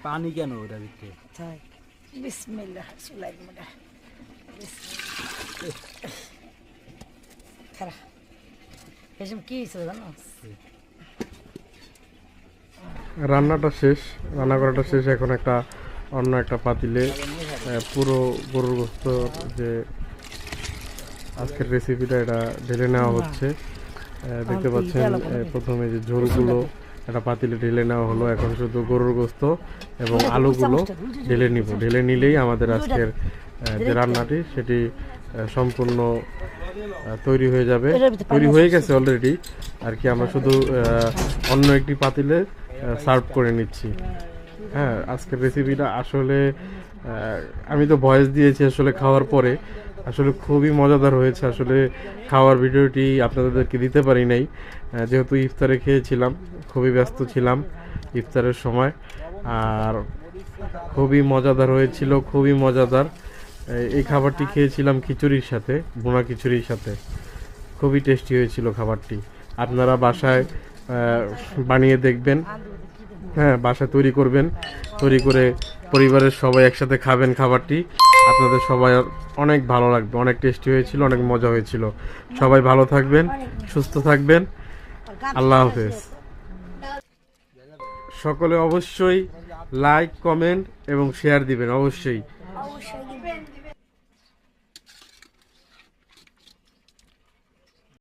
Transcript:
পানি কেন ওটা দিতে? বিসমিল্লাহ সুলাই মোটা খারাপ এসব কি হয়েছিল জানো? রান্নাটা শেষ, রান্না করাটা শেষ। এখন একটা অন্য একটা পাতিলে পুরো গরুর গোস্ত যে আজকের রেসিপিটা এটা ঢেলে নেওয়া হচ্ছে। দেখতে পাচ্ছেন প্রথমে যে ঝোলগুলো একটা পাতিলে ঢেলে নেওয়া হলো। এখন শুধু গরুর গোস্ত এবং আলুগুলো ঢেলে নিব। ঢেলে নিলেই আমাদের আজকের যে রান্নাটি সেটি সম্পূর্ণ তৈরি হয়ে যাবে। তৈরি হয়ে গেছে অলরেডি আর কি, আমরা শুধু অন্য একটি পাতিলে সার্ভ করে নিচ্ছি। হ্যাঁ, আজকের রেসিপিটা আসলে আমি তো ভয়েস দিয়েছি আসলে খাওয়ার পরে, আসলে খুবই মজাদার হয়েছে। আসলে খাওয়ার ভিডিওটি আপনাদেরকে দিতে পারি নাই, যেহেতু ইফতারে খেয়েছিলাম, খুবই ব্যস্ত ছিলাম ইফতারের সময়। আর খুবই মজাদার হয়েছিল, খুবই মজাদার। এই খাবারটি খেয়েছিলাম খিচুড়ির সাথে, ভুনা খিচুড়ির সাথে। খুবই টেস্টি হয়েছিল খাবারটি। আপনারা বাসায় বানিয়ে দেখবেন, হ্যাঁ বাসায় তৈরি করবেন, তৈরি করে পরিবারের সবাই একসাথে খাবেন খাবারটি। আপনাদের সবাই অনেক ভালো লাগবে। অনেক টেস্টি হয়েছিল, অনেক মজা হয়েছিল। সবাই ভালো থাকবেন, সুস্থ থাকবেন। আল্লাহ হাফেজ। সকলে অবশ্যই লাইক, কমেন্ট এবং শেয়ার দিবেন অবশ্যই।